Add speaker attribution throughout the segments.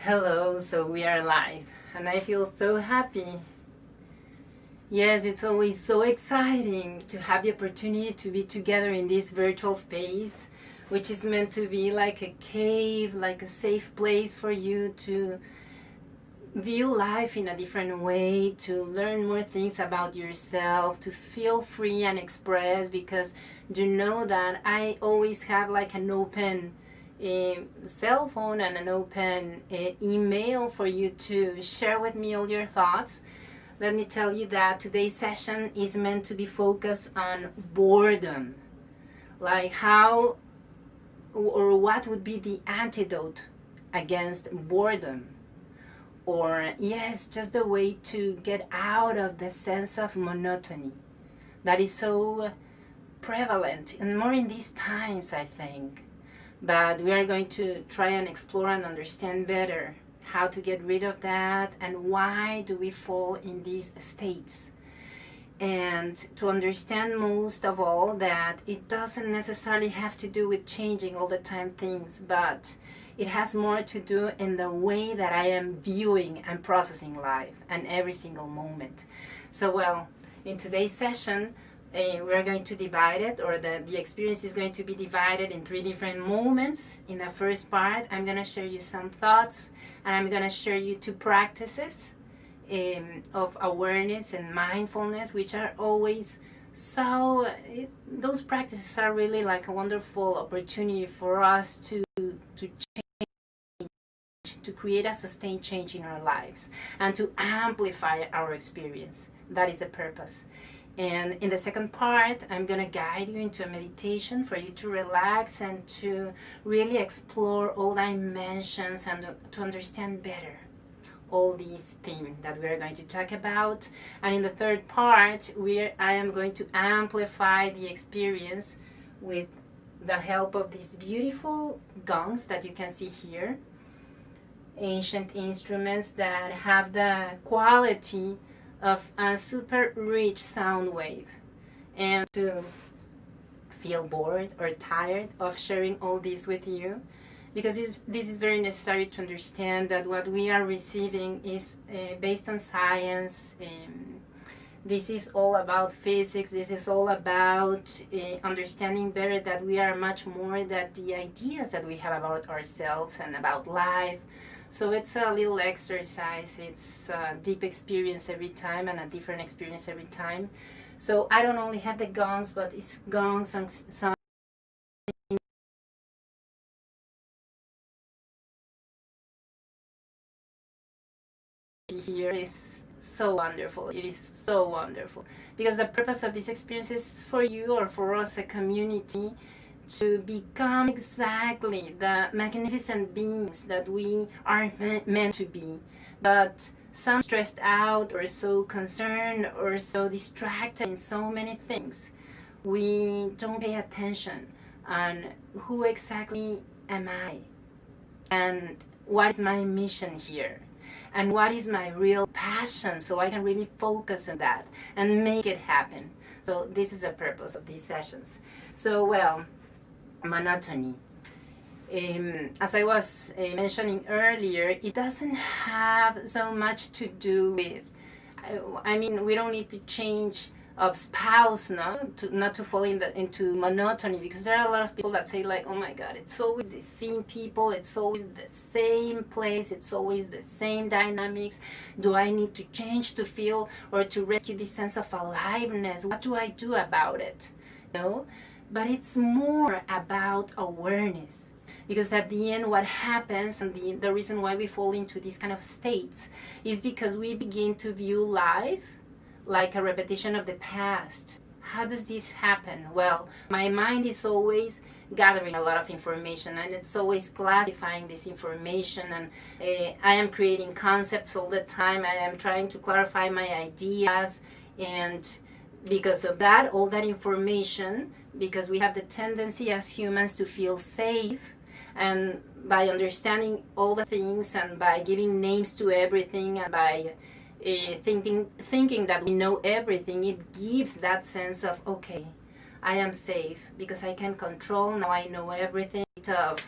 Speaker 1: Hello, so we are live, and I feel so happy. Yes, it's always so exciting to have the opportunity to be together in this virtual space, which is meant to be like a cave, like a safe place for you to view life in a different way, to learn more things about yourself, to feel free and express, because you know that I always have like an open cell phone and an open email for you to share with me all your thoughts. Let me tell you that today's session is meant to be focused on boredom, like how or what would be the antidote against boredom, or yes, just a way to get out of the sense of monotony that is so prevalent and more in these times, I think. But we are going to try and explore and understand better how to get rid of that and why do we fall in these states, and to understand most of all that it doesn't necessarily have to do with changing all the time things, but it has more to do in the way that I am viewing and processing life and every single moment. So well, in today's session we're going to divide it, or the experience is going to be divided in 3 different moments. In the first part, I'm going to share you some thoughts, and I'm going to share you 2 practices of awareness and mindfulness, which are always those practices are really like a wonderful opportunity for us to change, to create a sustained change in our lives and to amplify our experience. That is the purpose. And in the second part, I'm going to guide you into a meditation for you to relax and to really explore all dimensions and to understand better all these themes that we're going to talk about. And in the third part, I am going to amplify the experience with the help of these beautiful gongs that you can see here. Ancient instruments that have the quality of a super rich sound wave. And to feel bored or tired of sharing all this with you, because this is very necessary to understand that what we are receiving is based on science. This is all about physics. This is all about understanding better that we are much more than the ideas that we have about ourselves and about life. So it's a little exercise. It's a deep experience every time and a different experience every time. So I don't only have the gongs, but it's gongs and some here is so wonderful. It is so wonderful because the purpose of this experience is for you or for us, a community, to become exactly the magnificent beings that we are meant to be. But some stressed out or so concerned or so distracted in so many things, we don't pay attention on who exactly am I and what is my mission here and what is my real passion, so I can really focus on that and make it happen. So this is the purpose of these sessions. So well, monotony. As I was mentioning earlier, it doesn't have so much to do with, I mean, we don't need to change of spouse, no, not to fall into monotony, because there are a lot of people that say like, oh my god, it's always the same people, it's always the same place, it's always the same dynamics. Do I need to change to feel or to rescue this sense of aliveness? What do I do about it? No, but it's more about awareness, because at the end what happens, and the reason why we fall into these kind of states, is because we begin to view life like a repetition of the past. How does this happen? Well, my mind is always gathering a lot of information, and it's always classifying this information, and I am creating concepts all the time. I am trying to clarify my ideas, and because of that, all that information, because we have the tendency as humans to feel safe, and by understanding all the things and by giving names to everything and by thinking that we know everything, it gives that sense of, okay, I am safe because I can control, now I know everything, of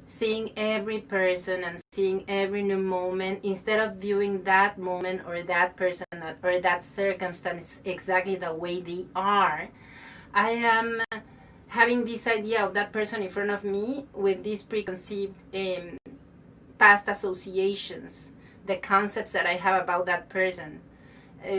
Speaker 1: seeing every person and seeing every new moment, instead of viewing that moment or that person or that circumstance exactly the way they are, I am having this idea of that person in front of me with these preconceived past associations, the concepts that I have about that person.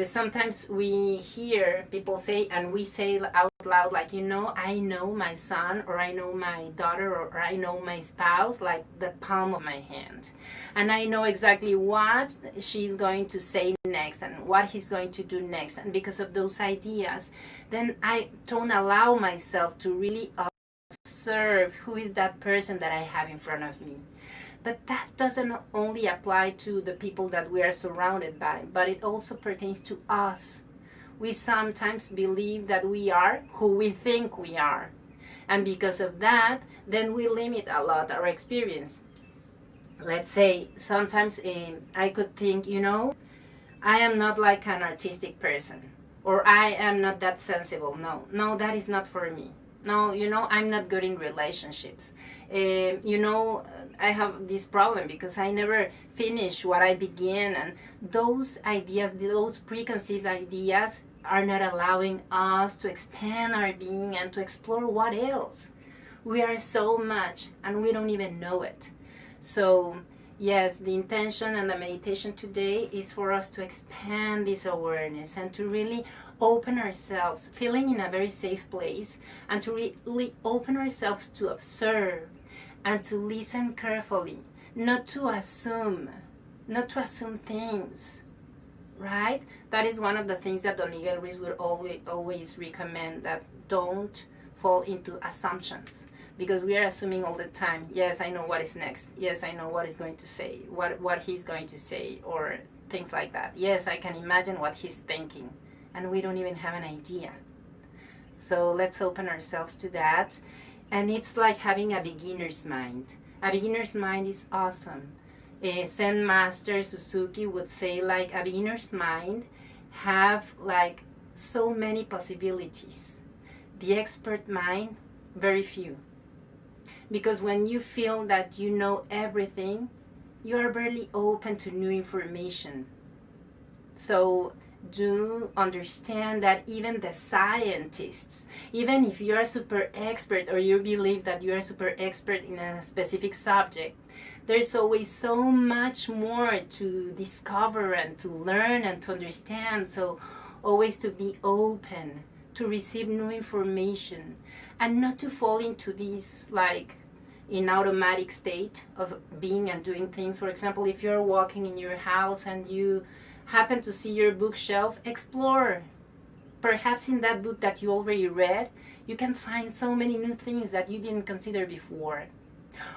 Speaker 1: Sometimes we hear people say, and we say out loud, like, I know my son, or I know my daughter, or I know my spouse like the palm of my hand. And I know exactly what she's going to say next and what he's going to do next. And because of those ideas, then I don't allow myself to really observe who is that person that I have in front of me. But that doesn't only apply to the people that we are surrounded by, but it also pertains to us. We sometimes believe that we are who we think we are. And because of that, then we limit a lot our experience. Let's say sometimes I could think, I am not like an artistic person, or I am not that sensible. No, that is not for me. No, I'm not good in relationships. I have this problem because I never finish what I begin, and those ideas, those preconceived ideas, are not allowing us to expand our being and to explore what else. We are so much and we don't even know it. So yes, the intention and the meditation today is for us to expand this awareness and to really open ourselves, feeling in a very safe place, and to really open ourselves to observe and to listen carefully, not to assume things, right? That is one of the things that Don Miguel Ruiz will always recommend, that don't fall into assumptions, because we are assuming all the time. Yes, I know what is next. Yes, I know what he's going to say, what he's going to say, or things like that. Yes, I can imagine what he's thinking, and we don't even have an idea. So let's open ourselves to that. And it's like having a beginner's mind. A beginner's mind is awesome. Zen Master Suzuki would say, like, a beginner's mind have like so many possibilities. The expert mind, very few. Because when you feel that you know everything, you are barely open to new information. So do understand that even the scientists, even if you are super expert, or you believe that you are super expert in a specific subject, there's always so much more to discover and to learn and to understand. So always to be open to receive new information, and not to fall into this like in automatic state of being and doing things. For example, if you're walking in your house and you happen to see your bookshelf, explore. Perhaps in that book that you already read, you can find so many new things that you didn't consider before.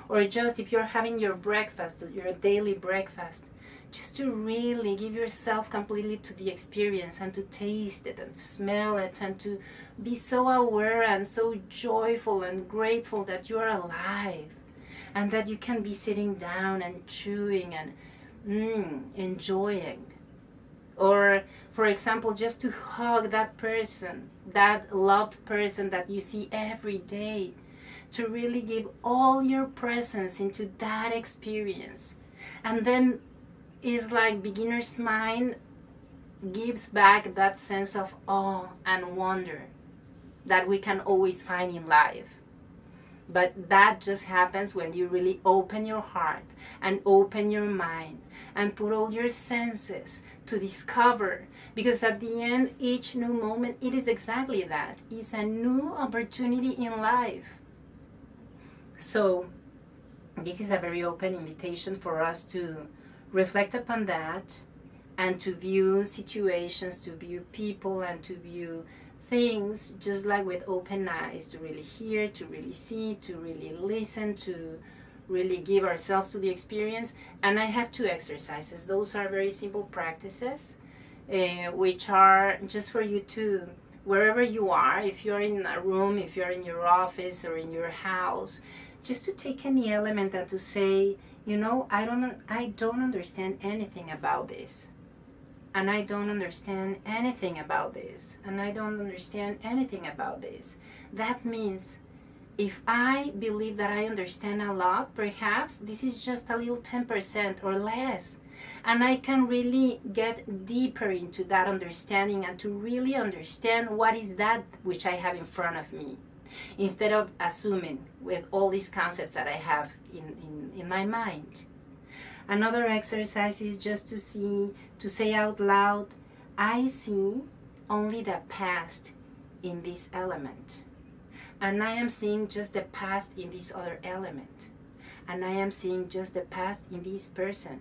Speaker 1: Or just if you're having your breakfast, your daily breakfast, just to really give yourself completely to the experience and to taste it and to smell it and to be so aware and so joyful and grateful that you are alive and that you can be sitting down and chewing and enjoying. Or, for example, just to hug that person, that loved person that you see every day, to really give all your presence into that experience. And then it's like beginner's mind gives back that sense of awe and wonder that we can always find in life. But that just happens when you really open your heart and open your mind and put all your senses to discover. Because at the end, each new moment, it is exactly that. It's a new opportunity in life. So this is a very open invitation for us to reflect upon that and to view situations, to view people, and to view things just like with open eyes, to really hear, to really see, to really listen, to really give ourselves to the experience. And I have 2 exercises. Those are very simple practices, which are just for you to, wherever you are, if you're in a room, if you're in your office or in your house, just to take any element and to say, I don't understand anything about this. And I don't understand anything about this. And I don't understand anything about this. That means if I believe that I understand a lot, perhaps this is just a little 10% or less. And I can really get deeper into that understanding and to really understand what is that which I have in front of me, instead of assuming with all these concepts that I have in my mind. Another exercise is just to say out loud, I see only the past in this element. And I am seeing just the past in this other element. And I am seeing just the past in this person.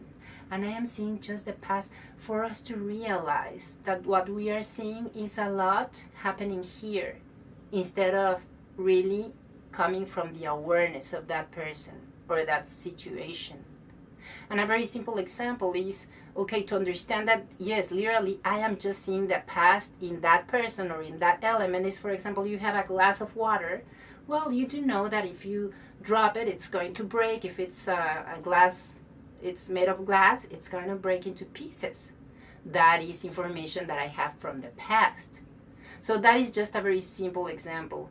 Speaker 1: And I am seeing just the past, for us to realize that what we are seeing is a lot happening here, instead of really coming from the awareness of that person or that situation. And a very simple example is, okay, to understand that, yes, literally, I am just seeing the past in that person or in that element is, for example, you have a glass of water. Well, you do know that if you drop it, it's going to break. If it's a glass, it's made of glass, it's going to break into pieces. That is information that I have from the past. So that is just a very simple example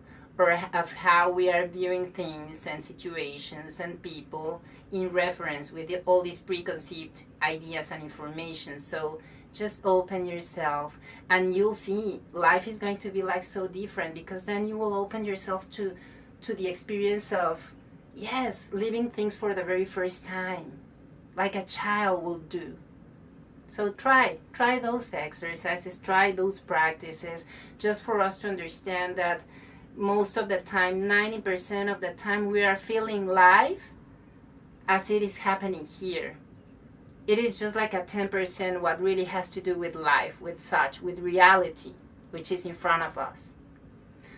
Speaker 1: of how we are viewing things and situations and people in reference with all these preconceived ideas and information. So just open yourself and you'll see life is going to be like so different, because then you will open yourself to the experience of, yes, living things for the very first time, like a child will do. So try those exercises, try those practices, just for us to understand that most of the time, 90% of the time, we are feeling life as it is happening here. It is just like a 10% what really has to do with life, with reality, which is in front of us.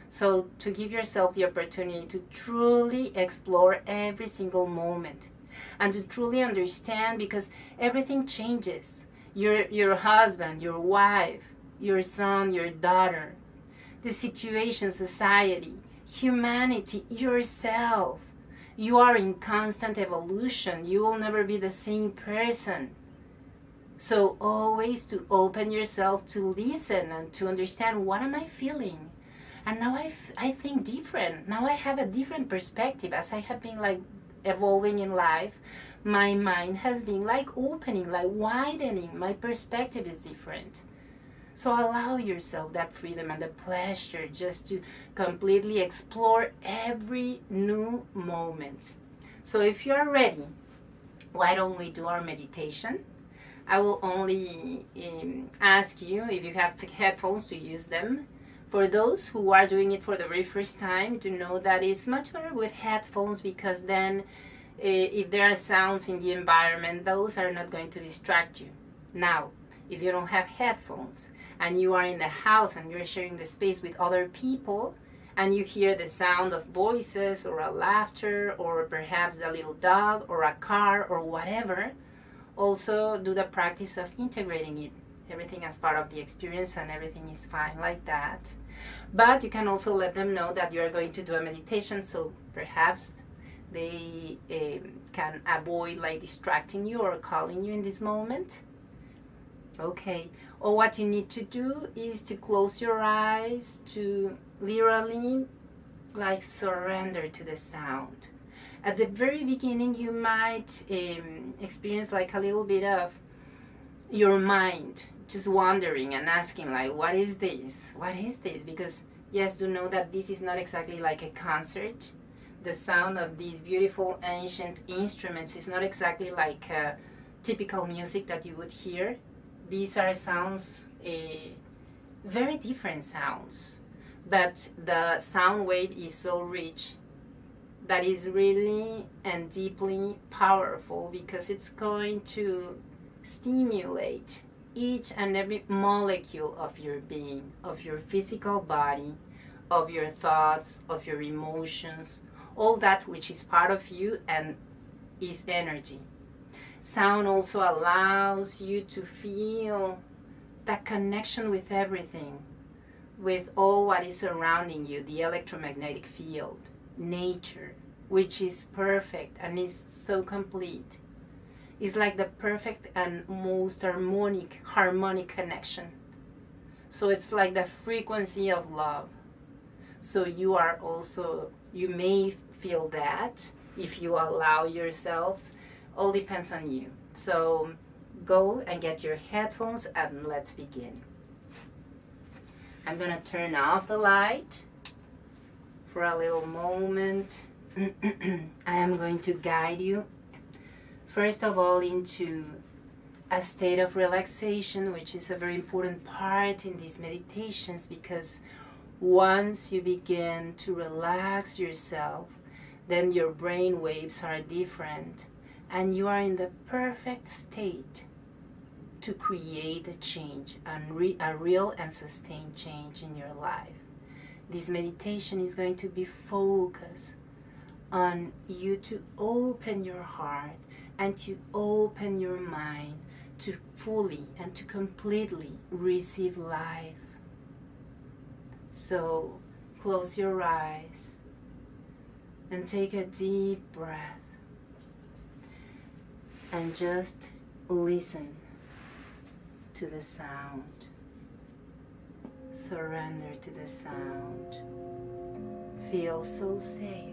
Speaker 1: So to give yourself the opportunity to truly explore every single moment and to truly understand, because everything changes. Your husband, your wife, your son, your daughter, the situation, society, humanity, yourself. You are in constant evolution. You will never be the same person. So always to open yourself to listen and to understand, what am I feeling? And now I think different. Now I have a different perspective. As I have been like evolving in life, my mind has been like opening, like widening. My perspective is different. So allow yourself that freedom and the pleasure just to completely explore every new moment. So if you're ready, why don't we do our meditation? I will only ask you, if you have headphones, to use them. For those who are doing it for the very first time, to know that it's much better with headphones, because then if there are sounds in the environment, those are not going to distract you. Now, if you don't have headphones and you are in the house and you're sharing the space with other people and you hear the sound of voices or a laughter or perhaps a little dog or a car or whatever, also do the practice of integrating it, everything as part of the experience, and everything is fine like that. But you can also let them know that you are going to do a meditation, so perhaps they can avoid like distracting you or calling you in this moment. Okay, or what you need to do is to close your eyes, to literally like surrender to the sound. At the very beginning, you might experience like a little bit of your mind just wandering and asking like, what is this? What is this? Because yes, do know that this is not exactly like a concert. The sound of these beautiful ancient instruments is not exactly like typical music that you would hear. These are sounds, very different sounds, but the sound wave is so rich that is really and deeply powerful, because it's going to stimulate each and every molecule of your being, of your physical body, of your thoughts, of your emotions, all that which is part of you and is energy. Sound also allows you to feel that connection with everything, with all what is surrounding you, the electromagnetic field, nature, which is perfect and is so complete. It's like the perfect and most harmonic connection. So it's like the frequency of love. So you are also You may feel that if you allow yourselves. All depends on you. So go and get your headphones and let's begin. I'm gonna turn off the light for a little moment. I am going to guide you first of all into a state of relaxation, which is a very important part in these meditations, because once you begin to relax yourself, then your brain waves are different and you are in the perfect state to create a change, a real and sustained change in your life. This meditation is going to be focused on you to open your heart and to open your mind to fully and to completely receive life. So close your eyes and take a deep breath and just listen to the sound. Surrender to the sound. Feel so safe.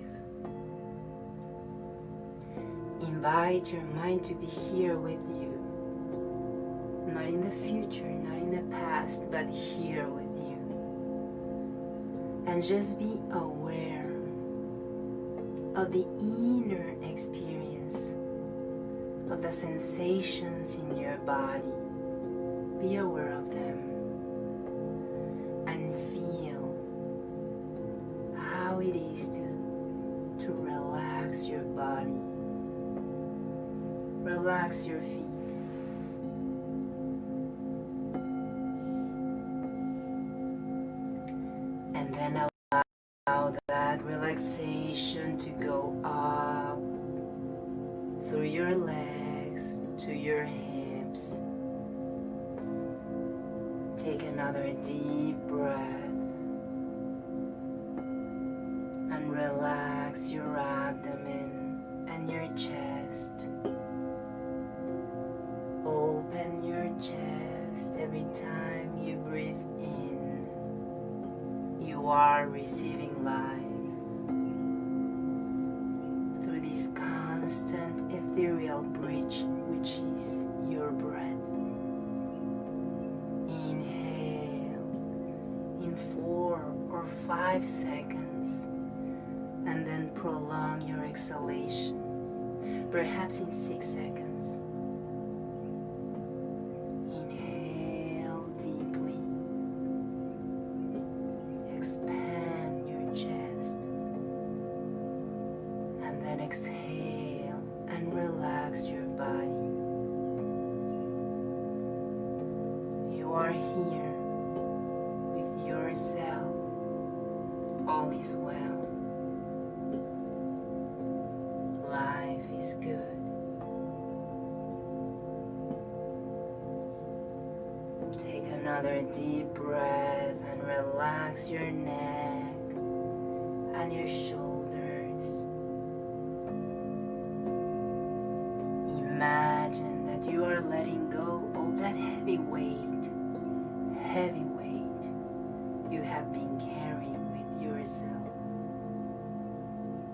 Speaker 1: Invite your mind to be here with you. Not in the future, not in the past, but here with you. And just be aware of the inner experience, of the sensations in your body. Be aware of them and feel how it is to relax your body. Relax your feet. And then allow that relaxation to go up through your legs to your hips. Take another deep breath and relax your abdomen and your chest. Open your chest every time you breathe in. You are receiving life through this constant ethereal bridge, which is your breath. Inhale in 4 or 5 seconds and then prolong your exhalations, perhaps in 6 seconds. Inhale deeply. Expand your chest. And then exhale and relax your body. You are here with yourself. All is well. Life is good. Take another deep breath and relax your neck and your shoulders. Imagine that you are letting go all that heavy weight you have been carrying with yourself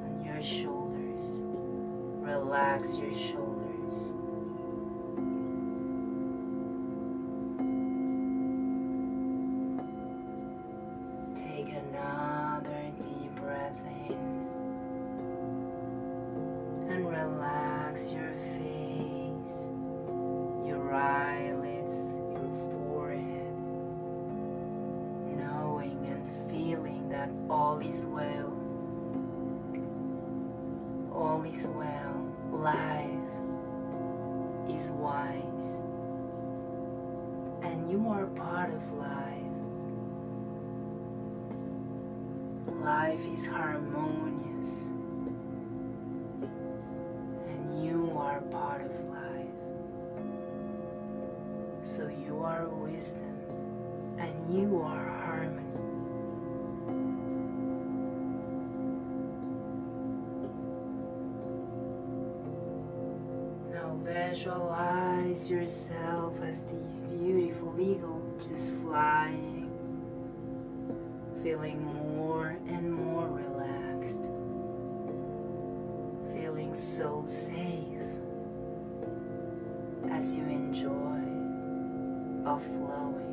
Speaker 1: on your shoulders. Relax your shoulders. Take another deep breath in and relax your face, your eyelids, your forehead, knowing and feeling that all is well. All is well. Life is wise, and you are part of life. Life is harmonious, and you are part of life. So you are wisdom, and you are harmony. Visualize yourself as this beautiful eagle just flying, feeling more and more relaxed. so safe as you enjoy of flowing.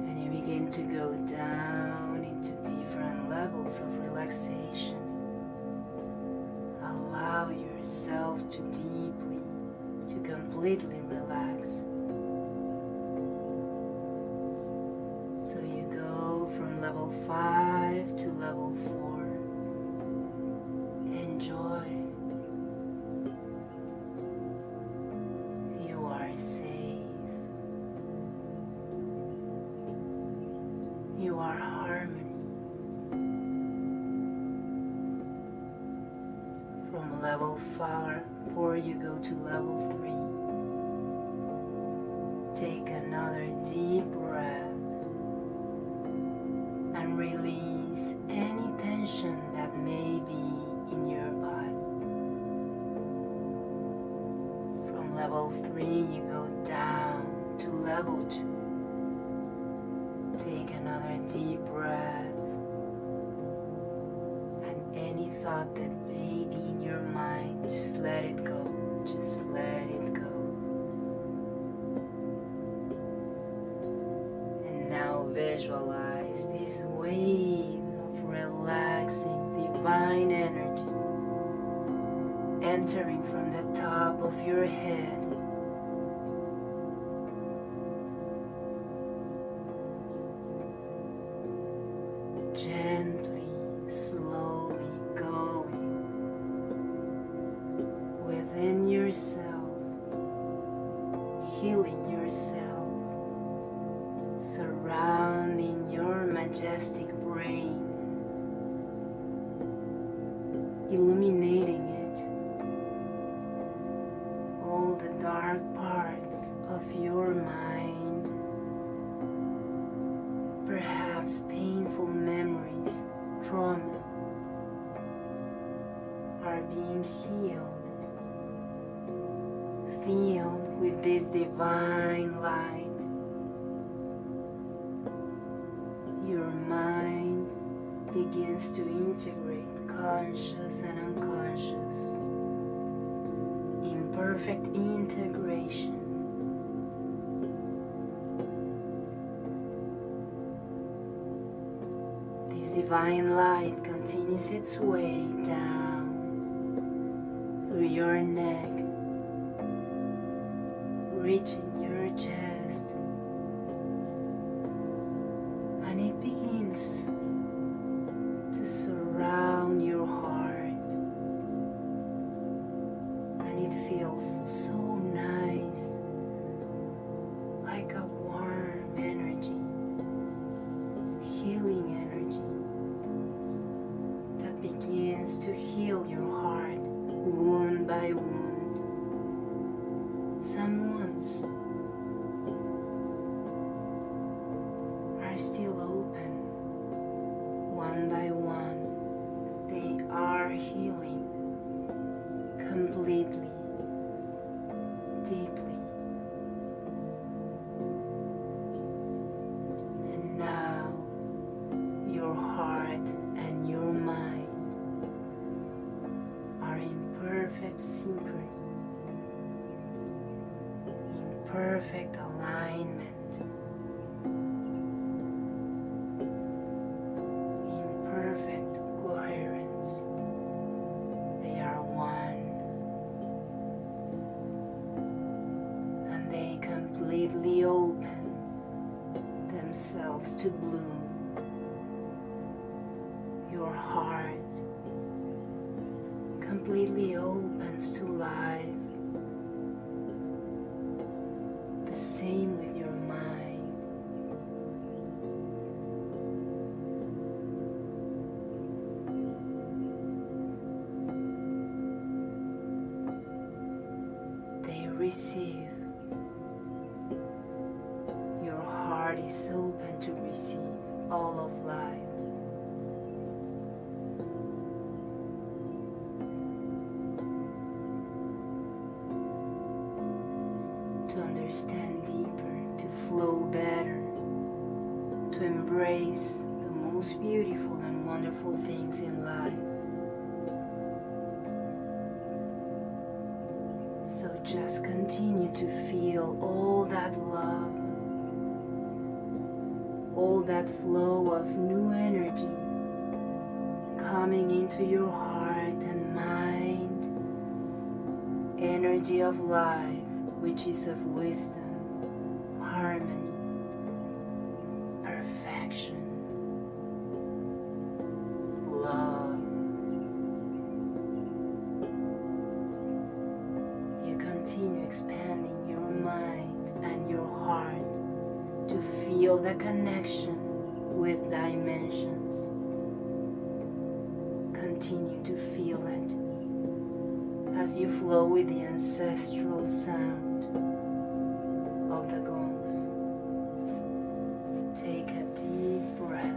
Speaker 1: And you begin to go down into different levels of relaxation. Allow yourself to deeply, to completely relax. So you go from level 5 to level 4. Enjoy. You are safe. You are harmony. From level 4 you go to level 3. Take another deep breath and release any tension that may be in your body. From level 3 you go down to level 2. Take another deep breath, and any thought that may be in your mind, just let it go. Just let it go. And now visualize this wave of relaxing divine energy entering from the top of your head, gently, slowly going within yourself, healing yourself, surrounding your majestic brain, illuminating it, all the dark parts of your mind, perhaps painful memories, trauma, are being healed, filled with this divine light. Your mind begins to integrate conscious and unconscious in perfect integration. This divine light continues its way down through your neck, reaching your chest, and it begins to surround your heart, and it feels so nice, like a warm energy, healing energy that begins to heal your heart wound by wound. Some wounds are still open. One by one, they are healing completely, deeply. And now, your heart and your mind are in perfect synchrony, in perfect alignment, in perfect coherence. They are one, and they completely open themselves to bloom. Your heart completely opens to life. The same with your mind. They receive. Your heart is open to receive all of life. To understand deeper, to flow better, to embrace the most beautiful and wonderful things in life. So just continue to feel all that love, all that flow of new energy coming into your heart and mind, energy of life, which is of wisdom, harmony, perfection, love. You continue expanding your mind and your heart to feel the connection with dimensions. Continue to feel it as you flow with the ancestral sound of the gongs. Take a deep breath.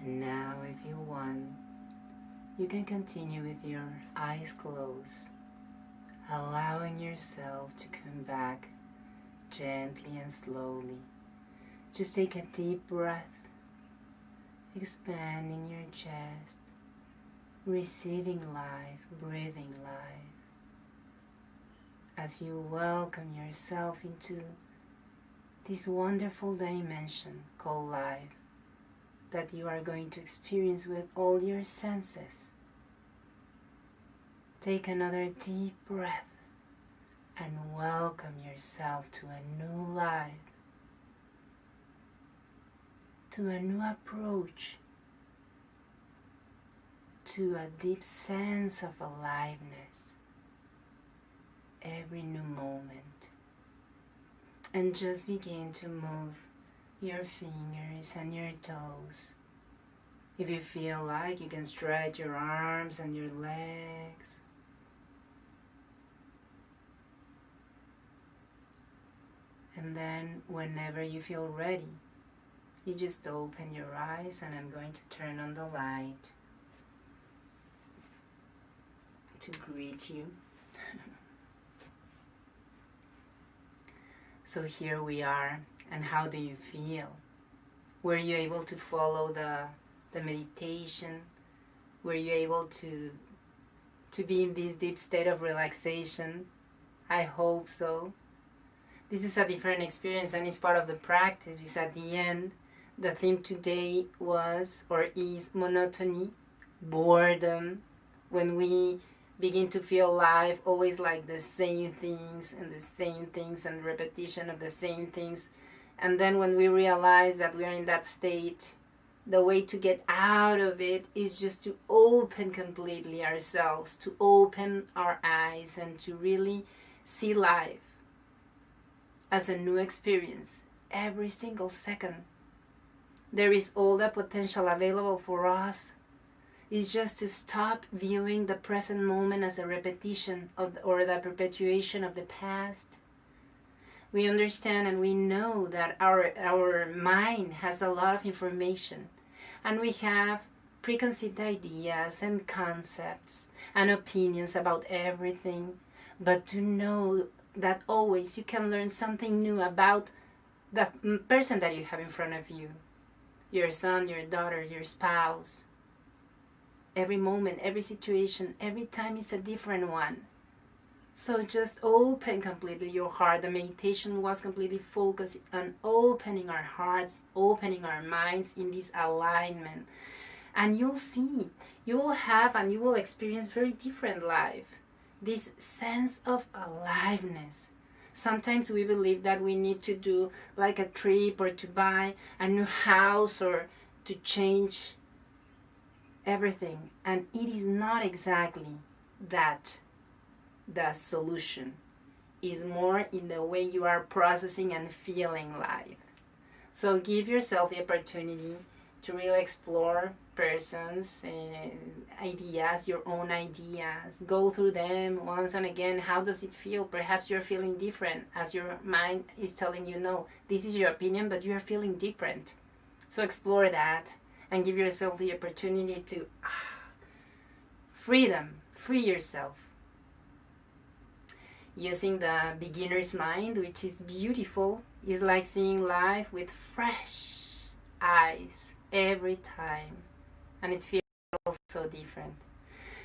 Speaker 1: And now, if you want, you can continue with your eyes closed, allowing yourself to come back gently and slowly. Just take a deep breath, expanding your chest, receiving life, breathing life. As you welcome yourself into this wonderful dimension called life that you are going to experience with all your senses. Take another deep breath and welcome yourself to a new life, to a new approach, to a deep sense of aliveness every new moment. And just begin to move your fingers and your toes. If you feel like, you can stretch your arms and your legs. And then whenever you feel ready, you just open your eyes, and I'm going to turn on the light to greet you. So here we are, and how do you feel? Were you able to follow the meditation? Were you able to be in this deep state of relaxation? I hope so. This is a different experience, and it's part of the practice. Because at the end, the theme today was, or is, monotony, boredom. When we begin to feel life always like the same things and repetition of the same things. And then when we realize that we are in that state, the way to get out of it is just to open completely ourselves, to open our eyes, and to really see life as a new experience every single second. There is all the potential available for us. It's just to stop viewing the present moment as a repetition of, or the perpetuation of the past. We understand and we know that our mind has a lot of information, and we have preconceived ideas and concepts and opinions about everything. But to know that always you can learn something new about the person that you have in front of you, your son, your daughter, your spouse. Every moment, every situation, every time is a different one. So just open completely your heart. The meditation was completely focused on opening our hearts, opening our minds in this alignment. And you'll see, you will have and you will experience very different life. This sense of aliveness. Sometimes we believe that we need to do like a trip, or to buy a new house, or to change everything, and it is not exactly that. The solution is more in the way you are processing and feeling life. So give yourself the opportunity to really explore persons and ideas, your own ideas. Go through them once and again. How does it feel? Perhaps you're feeling different, as your mind is telling you, no, this is your opinion, but you're feeling different. So explore that. And give yourself the opportunity to freedom, free yourself. Using the beginner's mind, which is beautiful, is like seeing life with fresh eyes every time. And it feels so different.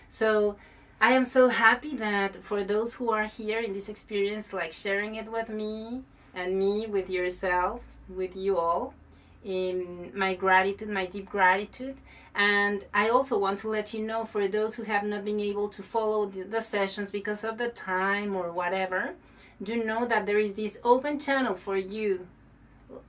Speaker 1: So I am so happy that for those who are here in this experience, like sharing it with me, and me with yourselves, with you all, in my gratitude, my deep gratitude. And I also want to let you know, for those who have not been able to follow the sessions because of the time or whatever, do know that there is this open channel for you,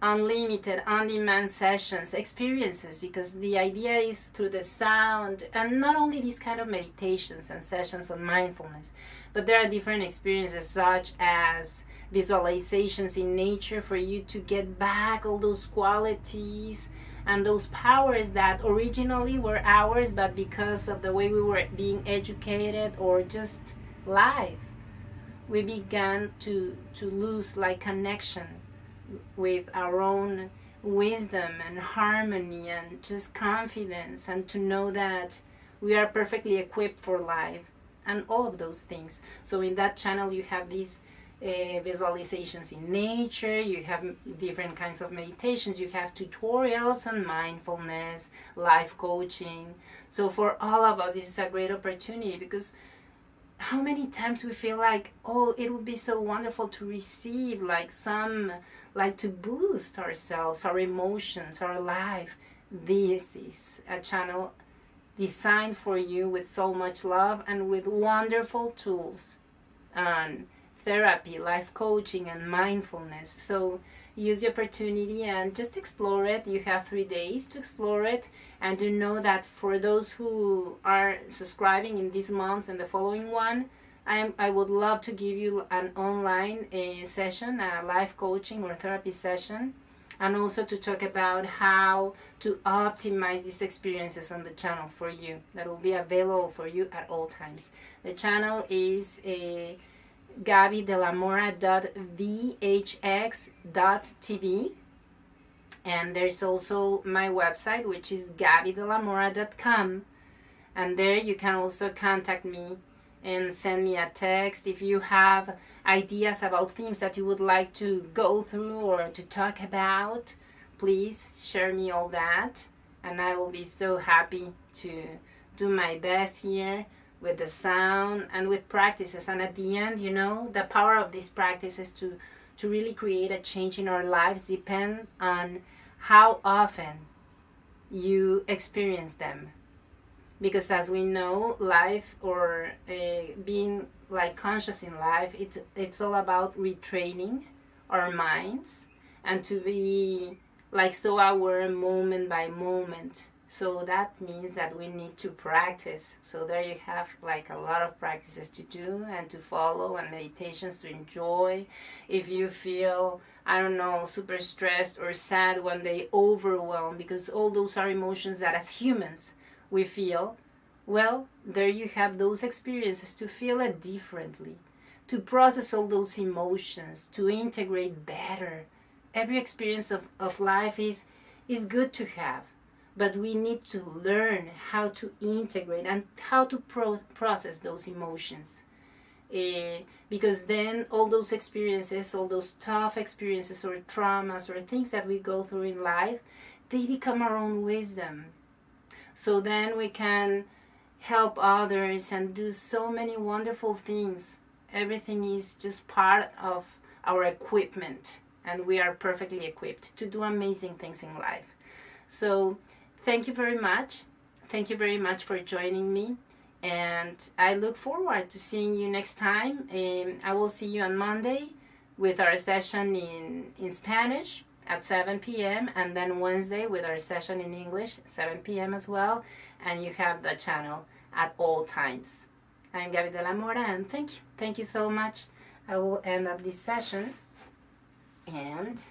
Speaker 1: unlimited, on-demand sessions, experiences, because the idea is through the sound, and not only these kind of meditations and sessions on mindfulness, but there are different experiences such as visualizations in nature for you to get back all those qualities and those powers that originally were ours, but because of the way we were being educated or just life, we began to lose like connection with our own wisdom and harmony and just confidence, and to know that we are perfectly equipped for life and all of those things. So in that channel you have these visualizations in nature, you have different kinds of meditations, you have tutorials on mindfulness, life coaching. So for all of us, this is a great opportunity, because how many times we feel like, oh, it would be so wonderful to receive like to boost ourselves, our emotions, our life. This is a channel designed for you with so much love and with wonderful tools on therapy, life coaching, and mindfulness. So use the opportunity and just explore it. You have 3 days to explore it, and to know that for those who are subscribing in this month and the following one, I would love to give you an online session, a life coaching or therapy session, and also to talk about how to optimize these experiences on the channel for you. That will be available for you at all times. The channel is gabidelamora.vhx.tv, and there's also my website, which is gabidelamora.com, and there you can also contact me and send me a text if you have ideas about themes that you would like to go through or to talk about. Please share me all that, and I will be so happy to do my best here with the sound and with practices. And at the end, you know, the power of these practices to really create a change in our lives depend on how often you experience them. Because as we know, life, or being like conscious in life, it's all about retraining our minds and to be like so aware moment by moment. So that means that we need to practice. So there you have like a lot of practices to do and to follow, and meditations to enjoy. If you feel, I don't know, super stressed or sad one day, overwhelmed, because all those are emotions that as humans we feel, well, there you have those experiences to feel it differently, to process all those emotions, to integrate better. Every experience of life is good to have, but we need to learn how to integrate and how to process those emotions. Because then all those experiences, all those tough experiences or traumas or things that we go through in life, they become our own wisdom. So then we can help others and do so many wonderful things. Everything is just part of our equipment, and we are perfectly equipped to do amazing things in life. So thank you very much. Thank you very much for joining me, and I look forward to seeing you next time. I will see you on Monday with our session in Spanish at 7 p.m. and then Wednesday with our session in English, 7 p.m. as well. And you have the channel at all times. I'm Gabi de la Mora, and thank you so much. I will end up this session, and